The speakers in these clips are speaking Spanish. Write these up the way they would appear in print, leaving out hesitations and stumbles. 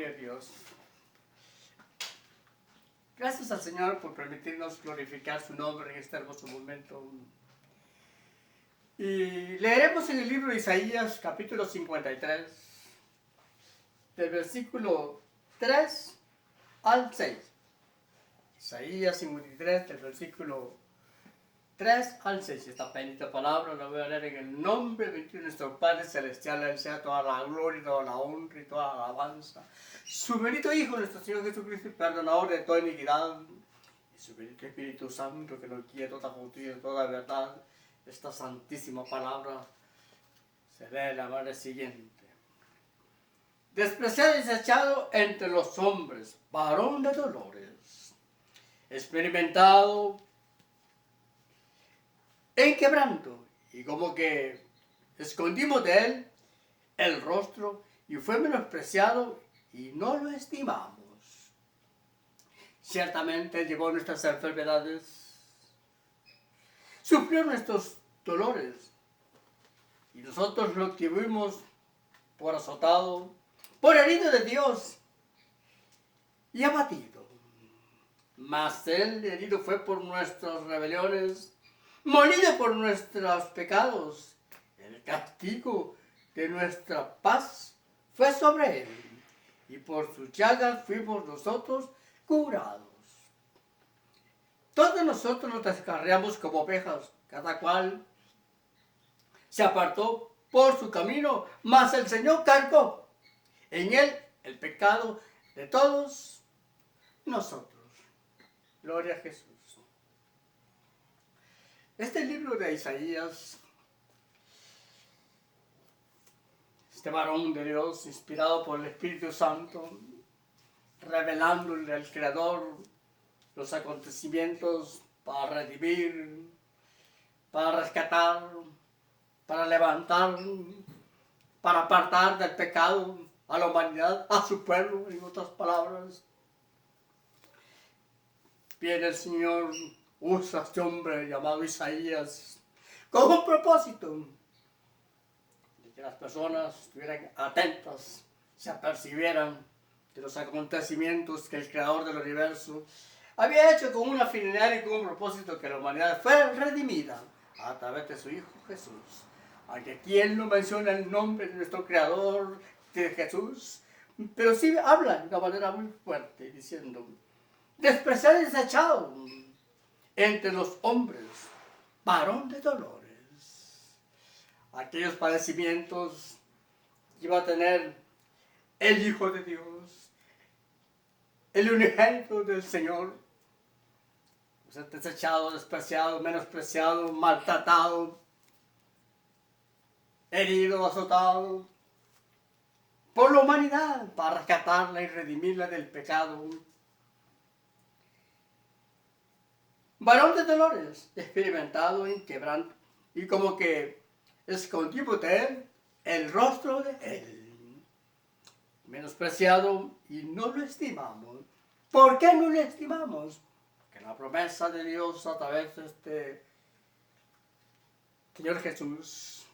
Gloria a Dios. Gracias al Señor por permitirnos glorificar su nombre en este hermoso momento. Y leeremos en el libro de Isaías, capítulo 53, del versículo 3 al 6. Isaías 53, del versículo 3 al 6. Esta bendita palabra la voy a leer en el nombre de nuestro Padre Celestial. A Él sea toda la gloria, toda la honra y toda la alabanza. Su bendito Hijo, nuestro Señor Jesucristo, perdonador de toda iniquidad. Y su bendito Espíritu Santo, que nos guíe toda justicia y toda verdad. Esta santísima palabra se lee de la manera siguiente. Despreciado y desechado entre los hombres, varón de dolores, experimentado en quebranto, y como que escondimos de él el rostro, y fue menospreciado, y no lo estimamos. Ciertamente él llevó nuestras enfermedades, sufrió nuestros dolores, y nosotros lo tuvimos por azotado, por herido de Dios, y abatido. Mas él herido fue por nuestras rebeliones, molido por nuestros pecados. El castigo de nuestra paz fue sobre él, y por sus llagas fuimos nosotros curados. Todos nosotros nos descarriamos como ovejas, cada cual se apartó por su camino, mas el Señor cargó en él el pecado de todos nosotros. Gloria a Jesús. Este libro de Isaías, este varón de Dios, inspirado por el Espíritu Santo, revelándole al Creador los acontecimientos para redimir, para rescatar, para levantar, para apartar del pecado a la humanidad, a su pueblo, en otras palabras. Viene el Señor, usa a este hombre llamado Isaías con un propósito, de que las personas estuvieran atentas, se apercibieran de los acontecimientos que el Creador del universo había hecho con una finalidad y con un propósito, que la humanidad fuera redimida a través de su Hijo Jesús. Aunque aquí él no menciona el nombre de nuestro Creador, de Jesús, pero sí habla de una manera muy fuerte, diciendo: despreciado y desechado entre los hombres, varón de dolores. Aquellos padecimientos que iba a tener el Hijo de Dios, el unigénito del Señor, ser desechado, despreciado, menospreciado, maltratado, herido, azotado por la humanidad, para rescatarla y redimirla del pecado. Varón de dolores, experimentado en quebranto, y como que escondimos de él el rostro de él, menospreciado, y no lo estimamos. ¿Por qué no lo estimamos? Porque la promesa de Dios a través de este Señor Jesús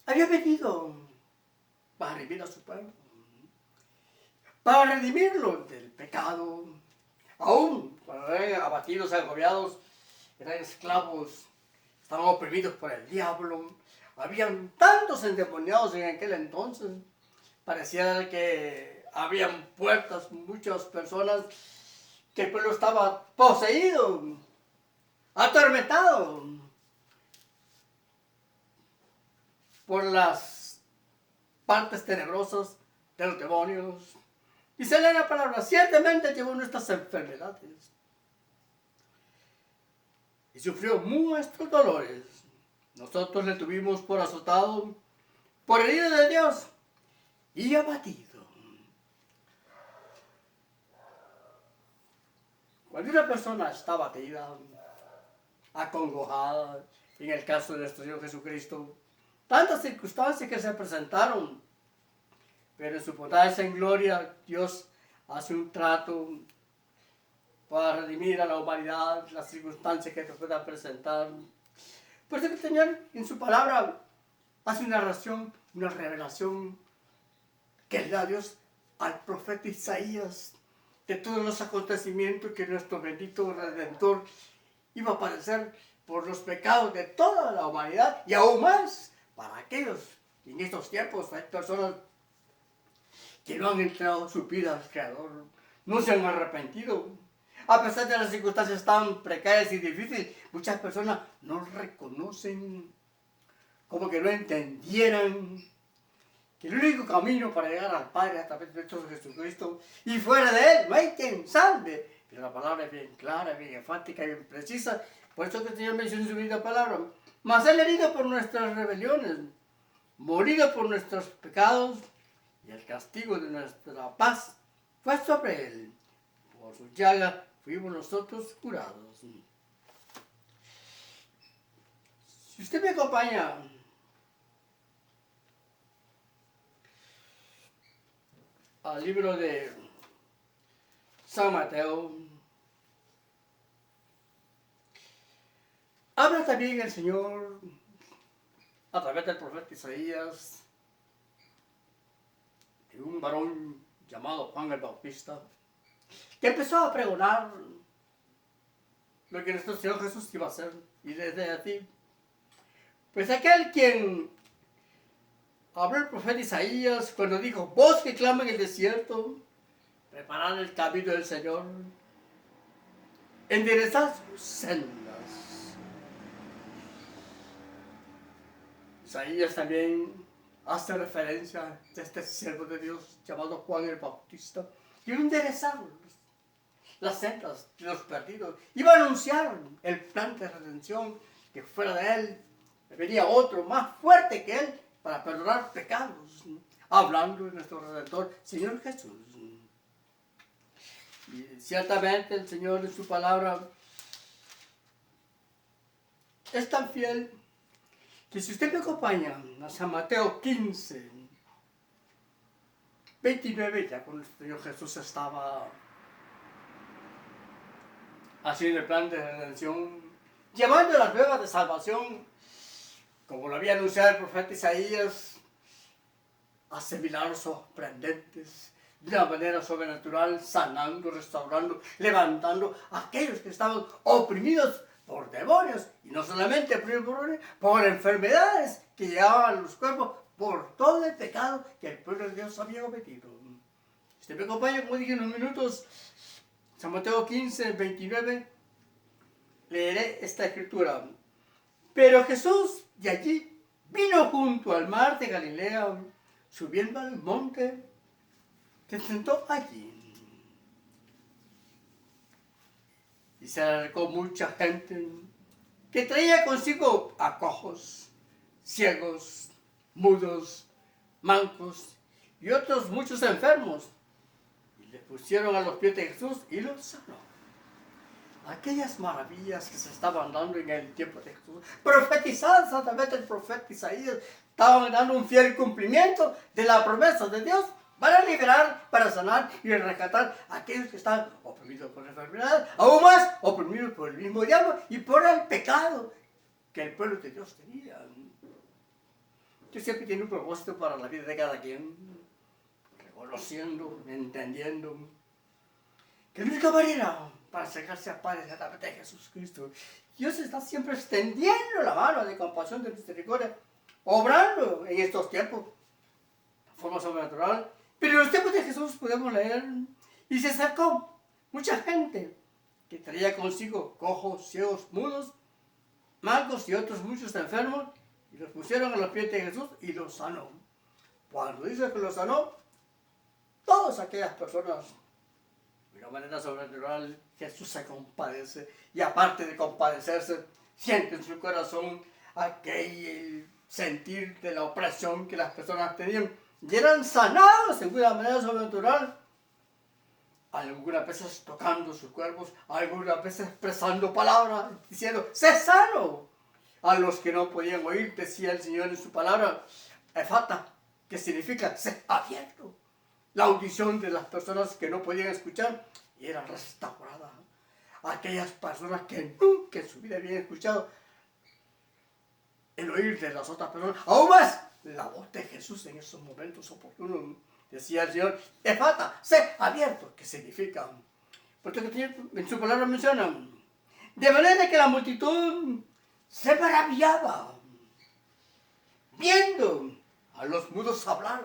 había venido para redimir a su pueblo, para redimirlo del pecado. Aún cuando eran abatidos, agobiados, eran esclavos, estaban oprimidos por el diablo. Habían tantos endemoniados en aquel entonces. Parecía que habían puertas, muchas personas, que el pueblo estaba poseído, atormentado por las partes tenebrosas de los demonios. Y se lee la palabra: ciertamente llevó nuestras enfermedades y sufrió nuestros dolores. Nosotros le tuvimos por azotado, por herido de Dios y abatido. Cuando una persona está abatida, acongojada, en el caso de nuestro Señor Jesucristo, tantas circunstancias que se presentaron, pero en su potencia en gloria, Dios hace un trato para redimir a la humanidad, las circunstancias que se puedan presentar. Por eso el Señor en su palabra hace una narración, una revelación que le da a Dios al profeta Isaías de todos los acontecimientos que nuestro bendito Redentor iba a padecer por los pecados de toda la humanidad y aún más para aquellos que en estos tiempos hay personas que no han entregado su vida al Creador, no se han arrepentido. A pesar de las circunstancias tan precarias y difíciles, muchas personas no reconocen, como que no entendieran que el único camino para llegar al Padre es a través de nuestro Jesucristo, y fuera de Él no hay quien salve. Pero la palabra es bien clara, bien enfática y bien precisa. Por eso que el Señor menciona en su vida palabra. Mas Él herido por nuestras rebeliones, morido por nuestros pecados, y el castigo de nuestra paz fue sobre Él. Por su llaga fuimos nosotros curados. Si usted me acompaña al libro de San Mateo, habla también el Señor a través del profeta Isaías de un varón llamado Juan el Bautista, que empezó a pregonar lo que nuestro Señor Jesús iba a hacer. Y desde aquí, pues aquel quien habló el profeta Isaías cuando dijo: voz que clama en el desierto, preparad el camino del Señor, enderezad sus sendas. Isaías también hace referencia a este siervo de Dios llamado Juan el Bautista, que iba a enderezar las sendas de los perdidos, iba a anunciar el plan de redención, que fuera de él venía otro más fuerte que él para perdonar pecados, hablando de nuestro Redentor, Señor Jesús. Y ciertamente el Señor en su palabra es tan fiel que si usted me acompaña a San Mateo 15, 29, ya cuando el Señor Jesús estaba haciendo el plan de redención, llevando las nuevas de salvación, como lo había anunciado el profeta Isaías, hace milagros sorprendentes, de una manera sobrenatural, sanando, restaurando, levantando a aquellos que estaban oprimidos por demonios, y no solamente por enfermedades que llevaban a los cuerpos, por todo el pecado que el pueblo de Dios había cometido. Usted me acompaña, como dije en unos minutos, San Mateo 15, 29, leeré esta escritura. Pero Jesús de allí vino junto al mar de Galilea, subiendo al monte, se sentó allí. Y se acercó mucha gente que traía consigo a cojos, ciegos, mudos, mancos y otros muchos enfermos. Y le pusieron a los pies de Jesús y los sanó. Aquellas maravillas que se estaban dando en el tiempo de Jesús, profetizadas a través del profeta Isaías, estaban dando un fiel cumplimiento de la promesa de Dios para liberar, para sanar y rescatar a aquellos que están oprimidos por la enfermedad, aún más oprimidos por el mismo diablo y por el pecado que el pueblo de Dios tenía. Dios siempre tiene un propósito para la vida de cada quien, reconociendo, entendiendo que la única manera para acercarse al Padre es a través de Jesucristo. Dios está siempre extendiendo la mano de compasión, de misericordia, obrando en estos tiempos de forma sobrenatural. Pero en los tiempos de Jesús podemos leer, y se acercó mucha gente que traía consigo cojos, ciegos, mudos, mancos y otros muchos enfermos, y los pusieron a los pies de Jesús y los sanó. Cuando dice que los sanó, todas aquellas personas, de una manera sobrenatural, Jesús se compadece, y aparte de compadecerse, siente en su corazón aquel sentir de la opresión que las personas tenían, y eran sanados de una manera sobrenatural, algunas veces tocando sus cuerpos, algunas veces expresando palabras, diciendo: sé sano. A los que no podían oír, decía el Señor en su palabra, efata, que significa ser abierto. La audición de las personas que no podían escuchar y era restaurada. Aquellas personas que nunca en su vida habían escuchado el oír de las otras personas, aún más la voz de Jesús en esos momentos oportunos, Decía el Señor, efata, sé abierto, que significa, porque en su palabra menciona, de manera que la multitud se maravillaba, viendo a los mudos hablar,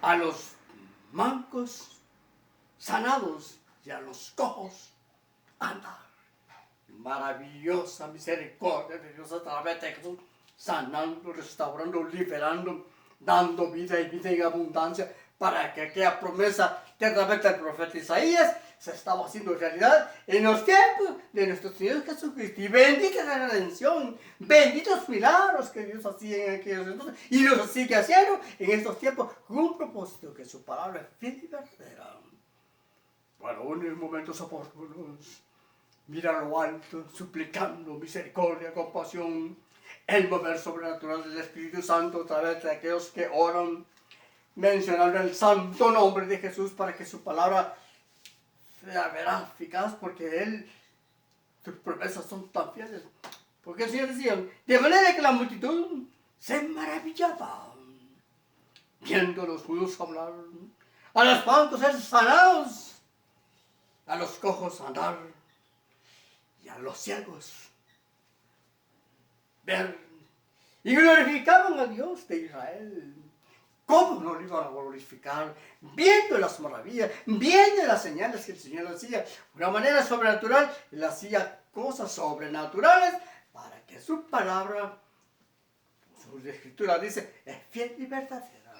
a los mancos sanados y a los cojos andar. Maravillosa misericordia de Dios a través de Jesús, sanando, restaurando, liberando, dando vida y vida en abundancia, para que aquella promesa que a través del profeta Isaías se estaba haciendo realidad en los tiempos de nuestro Señor Jesucristo. Y bendita la redención, benditos milagros que Dios hacía en aquellos entonces y los sigue haciendo en estos tiempos con un propósito, que su palabra es fiel y verdadera. Bueno, aún en momentos oportunos, mira lo alto, suplicando misericordia, compasión, el mover sobrenatural del Espíritu Santo a través de aquellos que oran, mencionando el santo nombre de Jesús para que su palabra sea veraz, eficaz, porque sus promesas son tan fieles. Porque el Señor decía, de manera que la multitud se maravillaba, viendo a los judíos hablar, a los mancos ser sanados, a los cojos andar, y a los ciegos ver, y glorificaban a Dios de Israel. ¿Cómo no lo iban a glorificar? Viendo las maravillas, viendo las señales que el Señor hacía. De una manera sobrenatural, Él hacía cosas sobrenaturales para que su palabra, su escritura dice, es fiel y verdadera.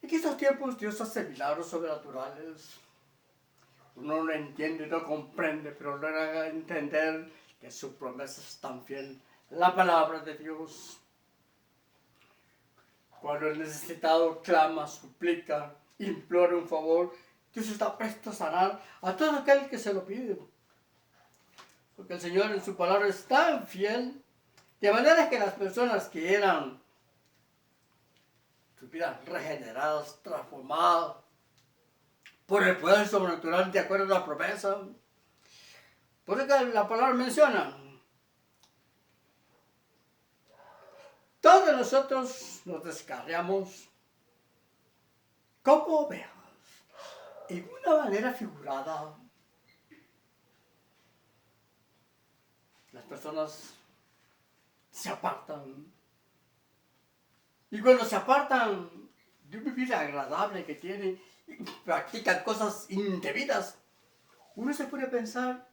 En estos tiempos Dios hace milagros sobrenaturales. Uno no entiende, no comprende, pero logra entender que su promesa es tan fiel. La palabra de Dios. Cuando el necesitado clama, suplica, implora un favor, Dios está presto a sanar a todo aquel que se lo pide. Porque el Señor en su palabra es tan fiel, de manera que las personas que eran sus vidas regeneradas, transformadas por el poder sobrenatural de acuerdo a la promesa. Por eso la palabra menciona, todos nosotros nos descarriamos como ovejas, en una manera figurada. Las personas se apartan, y cuando se apartan de una vida agradable que tienen, y practican cosas indebidas, uno se puede pensar,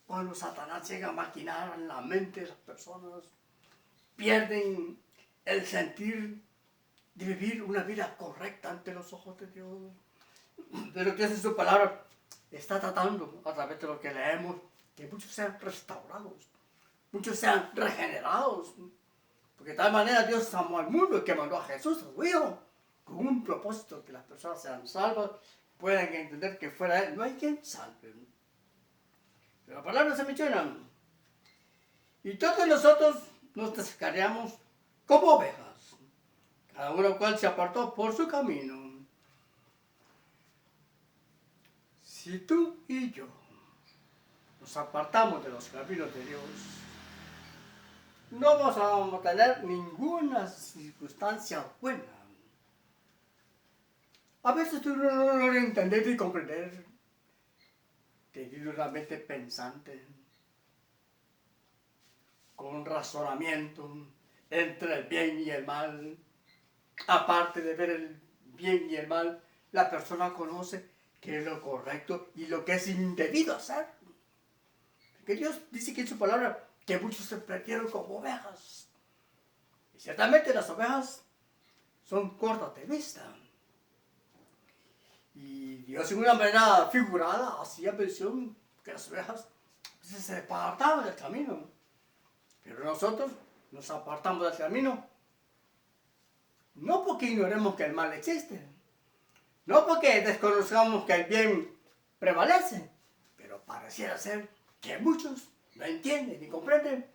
cuando Satanás llega a maquinar en la mente de las personas, pierden el sentir de vivir una vida correcta ante los ojos de Dios. Pero Dios en su palabra está tratando, a través de lo que leemos, que muchos sean restaurados, muchos sean regenerados. Porque de tal manera Dios amó al mundo que mandó a Jesús, a su Hijo, con un propósito, que las personas sean salvas, puedan entender que fuera de Él no hay quien salve. Pero la palabra se menciona, y todos nosotros nos descarriamos como ovejas, cada uno cual se apartó por su camino. Si tú y yo nos apartamos de los caminos de Dios, no vamos a tener ninguna circunstancia buena. A veces tú no lo entender y comprender, teniendo una mente pensante, con razonamiento entre el bien y el mal. Aparte de ver el bien y el mal, la persona conoce qué es lo correcto y lo que es indebido hacer. Que Dios dice que en su palabra que muchos se perdieron como ovejas. Y ciertamente las ovejas son cortas de vista. Y Dios en una manera figurada hacía mención que las ovejas se apartaban del camino. Pero nosotros nos apartamos del camino, no porque ignoremos que el mal existe, no porque desconozcamos que el bien prevalece, pero pareciera ser que muchos no entienden ni comprenden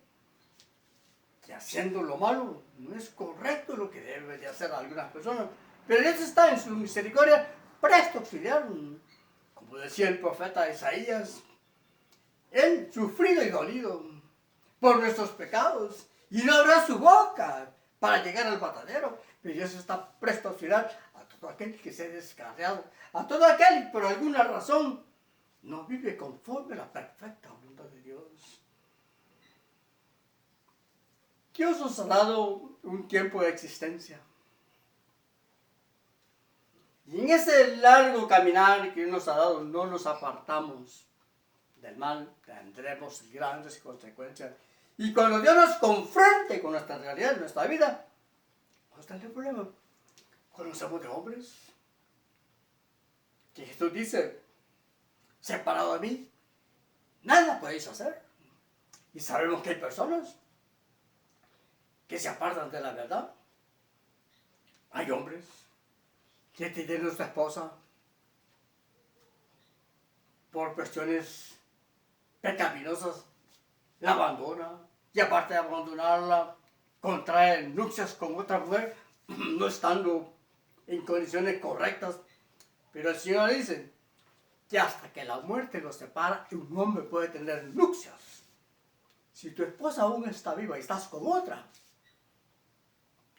que haciendo lo malo no es correcto lo que debe de hacer algunas personas. Pero Dios está en su misericordia presto a auxiliar, como decía el profeta Isaías, Él sufrido y dolido por nuestros pecados, y no abrirá su boca para llegar al matadero. Pero Dios está presto a auxiliar a todo aquel que se ha descarriado, a todo aquel que por alguna razón no vive conforme a la perfecta voluntad de Dios. Dios nos ha dado un tiempo de existencia. Y en ese largo caminar que Dios nos ha dado, no nos apartamos del mal, tendremos grandes consecuencias. Y cuando Dios nos confronte con nuestra realidad, nuestra vida, no está el problema. Conocemos de hombres que Jesús dice, separado de mí, nada podéis hacer. Y sabemos que hay personas que se apartan de la verdad. Hay hombres que tienen a su esposa por cuestiones pecaminosas, la abandona, y aparte de abandonarla, contrae nupcias con otra mujer, no estando en condiciones correctas. Pero el Señor dice que hasta que la muerte los separa, un hombre puede tener nupcias. Si tu esposa aún está viva y estás con otra,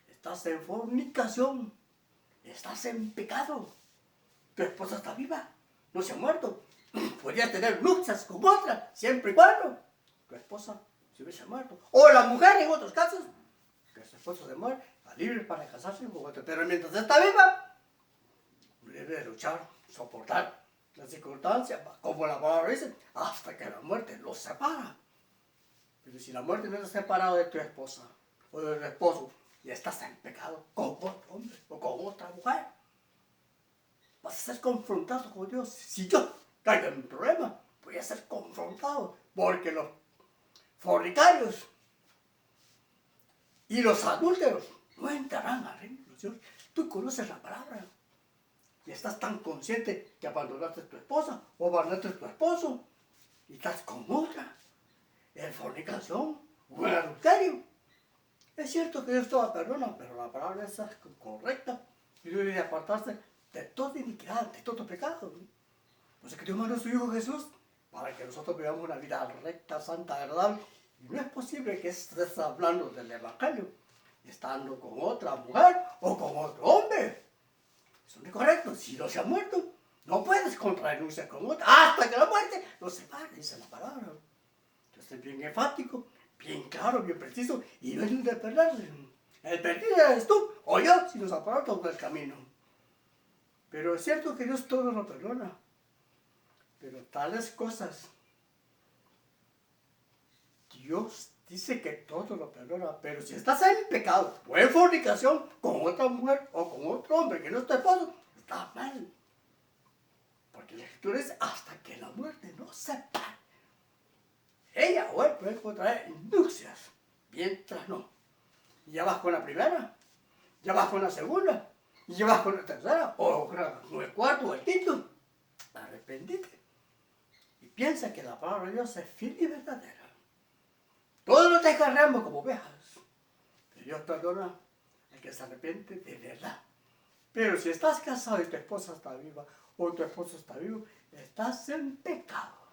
estás en fornicación, estás en pecado. Tu esposa está viva, no se ha muerto. Podrías tener nupcias con otra, siempre y cuando tu esposa se hubiese muerto. O la mujer en otros casos, que su esposo se muere, está libre para casarse con otra. Pero mientras está viva, debe de luchar, soportar las circunstancias, como la palabra dice, hasta que la muerte los separa. Pero si la muerte no te ha separado de tu esposa o de tu esposo, y estás en pecado con otro hombre o con otra mujer, vas a ser confrontado con Dios. Si yo caigo en un problema, voy a ser confrontado, porque los fornicarios y los adúlteros no entrarán al reino de los cielos. Tú conoces la palabra y estás tan consciente que abandonaste a tu esposa o abandonaste a tu esposo y estás con otra en fornicación o en adulterio. Es cierto que Dios toda perdona, pero la palabra es correcta y debe apartarse de toda iniquidad, de todo pecado. Por eso que Dios mandó a su Hijo Jesús para que nosotros vivamos una vida recta, santa, agradable. Y no es posible que estés hablando del Evangelio estando con otra mujer o con otro hombre. Eso no es correcto. Si no se ha muerto, no puedes contraer nupcias con otra hasta que la muerte los separe, dice la palabra. Entonces es bien enfático, bien claro, bien preciso, y no hay de perderse. El perdido eres tú o yo si nos apartamos del camino. Pero es cierto que Dios todo lo perdona. Pero tales cosas, Dios dice que todo lo perdona. Pero si estás en pecado o en fornicación con otra mujer o con otro hombre que no es tu esposo, está mal. Porque la Escritura dice hasta que la muerte no separe. Ella o él puede contraer nupcias, mientras no. Y ya vas con la primera, ya vas con la segunda, y ya vas con la tercera, o con el cuarto o el quinto. Arrepentite. Y piensa que la palabra de Dios es fiel y verdadera. Todos nos descarriamos como ovejas. Pero Dios perdona al que se arrepiente de verdad. Pero si estás casado y tu esposa está viva, o tu esposo está vivo, estás en pecado.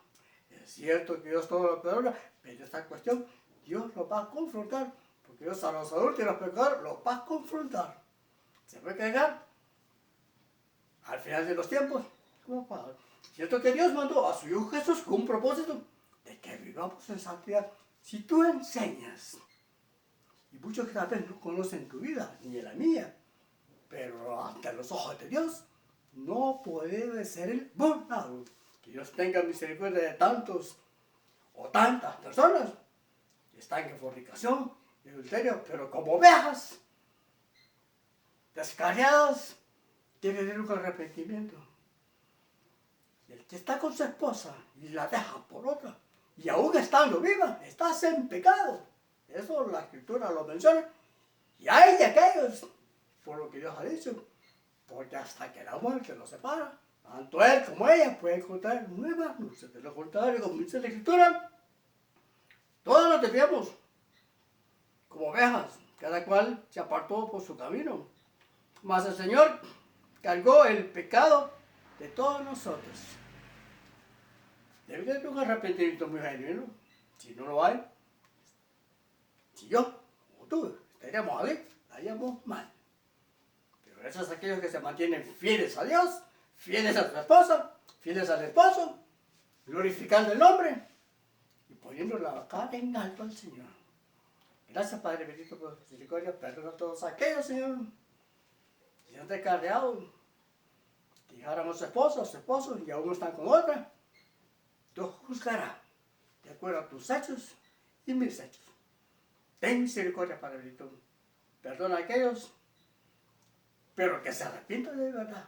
Es cierto que Dios todo lo perdona, pero esta cuestión Dios lo va a confrontar, porque Dios a los adultos y a los pecadores los va a confrontar. Se puede quedar al final de los tiempos como padre. Es cierto que Dios mandó a su Hijo Jesús con un propósito de que vivamos en santidad. Si tú enseñas, y muchos que tal vez no conocen tu vida, ni la mía, pero ante los ojos de Dios, no puede ser el burlado. Que Dios tenga misericordia de tantos o tantas personas que están en fornicación y adulterio, pero como ovejas descarriadas, debe tener un arrepentimiento. Y el que está con su esposa y la deja por otra, y aún estando viva, estás en pecado. Eso la Escritura lo menciona. Y hay de aquellos, por lo que Dios ha dicho, porque hasta que la muerte los separa, tanto él como ella pueden encontrar nuevas luces. De lo contrario, como dice la Escritura, todos nos desviamos como ovejas, cada cual se apartó por su camino. Mas el Señor cargó el pecado de todos nosotros. Debe haber un arrepentimiento muy genuino. Si no lo hay, si yo queremos haríamos mal. Pero esos aquellos que se mantienen fieles a Dios, fieles a su esposa, fieles al esposo, glorificando el nombre y poniendo la cara en alto al Señor. Gracias, Padre bendito, por su misericordia. Perdona a todos aquellos, Señor, que se han descarriado, que dejaron a su esposo y aún están con otra. Dios juzgará de acuerdo a tus hechos y mis hechos. Ten misericordia, Padre bendito. Perdona a aquellos, pero que se arrepientan de verdad.